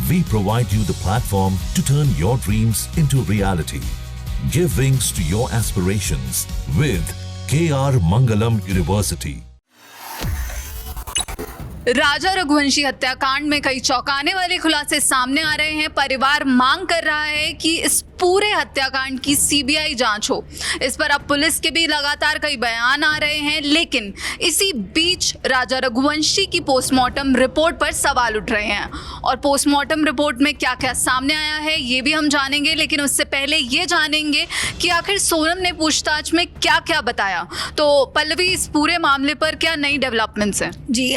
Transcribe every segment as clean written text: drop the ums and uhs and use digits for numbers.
we provide you the platform to turn your dreams into reality. Give wings to your aspirations with KR Mangalam University. राजा रघुवंशी हत्याकांड में कई चौंकाने वाले खुलासे सामने आ रहे हैं। परिवार मांग कर रहा है कि इस पूरे हत्याकांड की सीबीआई जांच हो। इस पर अब पुलिस के भी लगातार कई बयान आ रहे हैं, लेकिन इसी बीच राजा रघुवंशी की पोस्टमार्टम रिपोर्ट पर सवाल उठ रहे हैं और पोस्टमार्टम रिपोर्ट में क्या क्या सामने आया है ये भी हम जानेंगे। लेकिन उससे पहले ये जानेंगे कि आखिर सोनम ने पूछताछ में क्या क्या बताया। तो पल्लवी, इस पूरे मामले पर क्या नई डेवलपमेंट्स हैं? जी,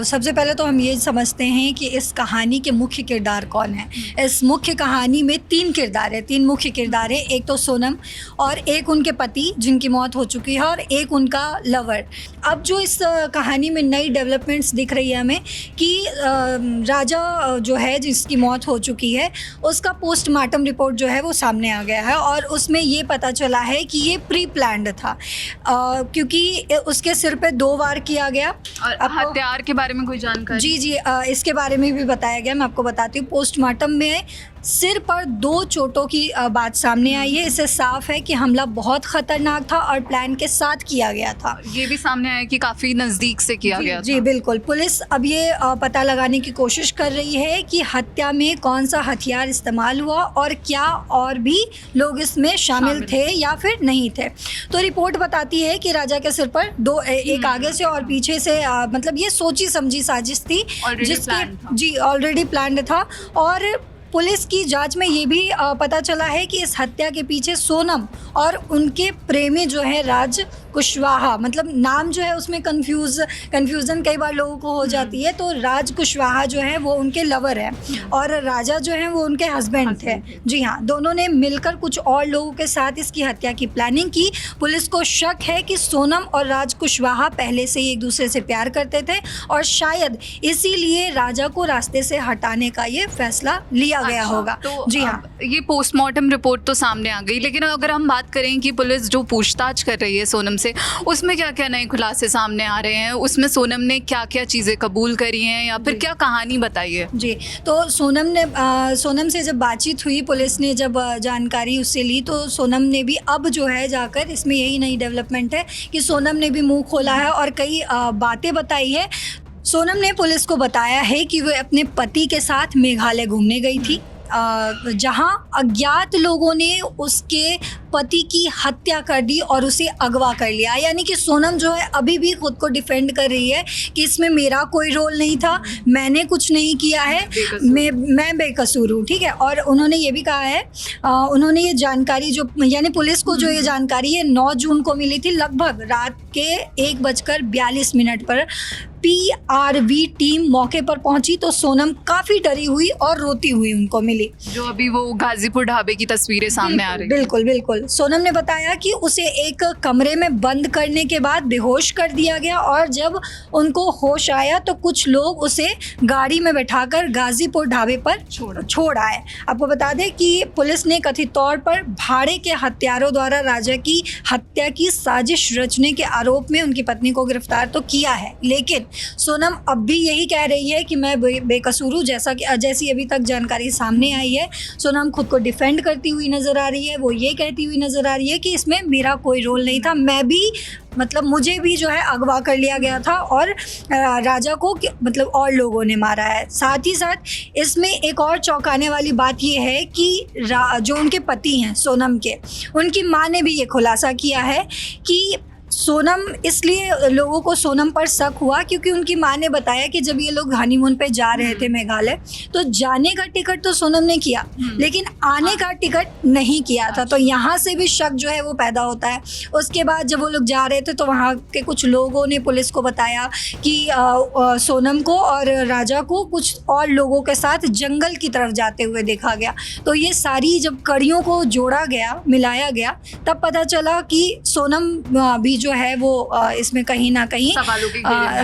सबसे पहले तो हम ये समझते हैं कि इस कहानी के मुख्य किरदार कौन है। इस मुख्य कहानी में तीन किरदार है, तीन मुख्य किरदार है। एक तो सोनम और एक उनके पति जिनकी मौत हो चुकी है और एक उनका लवर। अब जो इस कहानी में नई डेवलपमेंट्स दिख रही है हमें कि राजा जो है जिसकी मौत हो चुकी है उसका पोस्टमार्टम रिपोर्ट जो है वो सामने आ गया है और उसमें ये पता चला है कि ये प्री प्लान्ड था, क्योंकि उसके सिर पे 2 वार किया गया। और हत्यार के बारे में कोई जानकारी? जी, इसके बारे में भी बताया गया। मैं आपको बताती हूँ। पोस्टमार्टम में सिर पर 2 चोटों की बात सामने आई है। इससे साफ है कि हमला बहुत खतरनाक था और प्लान के साथ किया गया था। ये भी सामने आया कि काफ़ी नज़दीक से किया गया था। जी बिल्कुल। पुलिस अब ये पता लगाने की कोशिश कर रही है कि हत्या में कौन सा हथियार इस्तेमाल हुआ और क्या और भी लोग इसमें शामिल थे या फिर नहीं थे। तो रिपोर्ट बताती है कि राजा के सिर पर 2, एक आगे से और पीछे से, मतलब ये सोची समझी साजिश थी जिसकी ऑलरेडी प्लान्ड था। और पुलिस की जांच में ये भी पता चला है कि इस हत्या के पीछे सोनम और उनके प्रेमी जो है राज कुशवाहा, मतलब नाम जो है उसमें कन्फ्यूज़न कई बार लोगों को हो जाती है। तो राज कुशवाहा जो है वो उनके लवर है और राजा जो है वो उनके हस्बैंड थे। जी हाँ, दोनों ने मिलकर कुछ और लोगों के साथ इसकी हत्या की प्लानिंग की। पुलिस को शक है कि सोनम और राज कुशवाहा पहले से ही एक दूसरे से प्यार करते थे और शायद इसीलिए राजा को रास्ते से हटाने का ये फैसला लिया गया होगा। तो जी हाँ, ये पोस्टमार्टम रिपोर्ट तो सामने आ गई, लेकिन अगर हम बात करें कि पुलिस जो पूछताछ कर रही है सोनम से, उसमें क्या क्या नए खुलासे सामने आ रहे हैं? उसमें सोनम ने क्या क्या चीज़ें कबूल करी हैं या फिर क्या कहानी बताई है? जी, तो सोनम से जब बातचीत हुई, पुलिस ने जब जानकारी उससे ली, तो सोनम ने भी अब जो है जाकर, इसमें यही नई डेवलपमेंट है कि सोनम ने भी मुंह खोला है और कई बातें बताई है। सोनम ने पुलिस को बताया है कि वह अपने पति के साथ मेघालय घूमने गई थी, जहां अज्ञात लोगों ने उसके पति की हत्या कर दी और उसे अगवा कर लिया। यानी कि सोनम जो है अभी भी खुद को डिफेंड कर रही है कि इसमें मेरा कोई रोल नहीं था, मैंने कुछ नहीं किया है, मैं बेकसूर हूँ। ठीक है। और उन्होंने ये भी कहा है, उन्होंने ये जानकारी जो, यानी पुलिस को जो ये जानकारी है 9 जून को मिली थी, लगभग रात के 1:42 पर PRV टीम मौके पर पहुंची तो सोनम काफ़ी डरी हुई और रोती हुई उनको मिली। जो अभी वो गाजीपुर ढाबे की तस्वीरें सामने आ रही हैं। बिल्कुल। सोनम ने बताया कि उसे एक कमरे में बंद करने के बाद बेहोश कर दिया गया और जब उनको होश आया तो कुछ लोग उसे गाड़ी में बैठाकर गाजीपुर ढाबे पर छोड़ आए। आपको बता दें कि पुलिस ने कथित तौर पर भाड़े के हत्यारों द्वारा राजा की हत्या की साजिश रचने के आरोप में उनकी पत्नी को गिरफ्तार तो किया है, लेकिन सोनम अब भी यही कह रही है कि मैं बेकसूर हूँ। जैसी अभी तक जानकारी सामने आई है, सोनम खुद को डिफेंड करती हुई नज़र आ रही है। वो ये कहती हुई नज़र आ रही है कि इसमें मेरा कोई रोल नहीं था, मैं भी, मतलब मुझे भी जो है अगवा कर लिया गया था और राजा को मतलब और लोगों ने मारा है। साथ ही साथ इसमें एक और चौंकाने वाली बात ये है कि जो उनके पति हैं सोनम के, उनकी माँ ने भी ये खुलासा किया है कि सोनम, इसलिए लोगों को सोनम पर शक हुआ क्योंकि उनकी माँ ने बताया कि जब ये लोग हनीमून पे जा रहे थे मेघालय, तो जाने का टिकट तो सोनम ने किया लेकिन आने का टिकट नहीं किया था। तो यहाँ से भी शक जो है वो पैदा होता है। उसके बाद जब वो लोग जा रहे थे तो वहाँ के कुछ लोगों ने पुलिस को बताया कि सोनम को और राजा को कुछ और लोगों के साथ जंगल की तरफ जाते हुए देखा गया। तो ये सारी जब कड़ियों को जोड़ा गया, मिलाया गया, तब पता चला कि सोनम भी जो है वो इसमें कहीं ना कहीं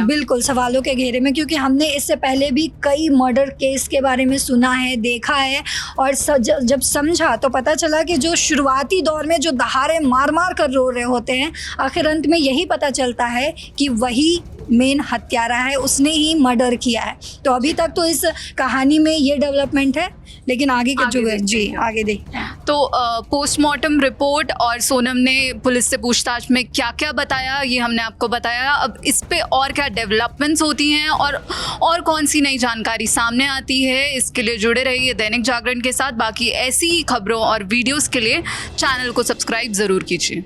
बिल्कुल सवालों के घेरे में, क्योंकि हमने इससे पहले भी कई मर्डर केस के बारे में सुना है, देखा है और जब समझा तो पता चला कि जो शुरुआती दौर में जो दहाड़े मार मार कर रो रहे होते हैं, आखिर अंत में यही पता चलता है कि वही मेन हत्यारा है, उसने ही मर्डर किया है। तो अभी तक तो इस कहानी में ये डेवलपमेंट है, लेकिन आगे का जो है जी आगे देखते हैं। तो पोस्टमार्टम रिपोर्ट और सोनम ने पुलिस से पूछताछ में क्या क्या बताया ये हमने आपको बताया। अब इस पे और क्या डेवलपमेंट्स होती हैं और कौन सी नई जानकारी सामने आती है, इसके लिए जुड़े रहिए दैनिक जागरण के साथ। बाकी ऐसी ही खबरों और वीडियोस के लिए चैनल को सब्सक्राइब ज़रूर कीजिए।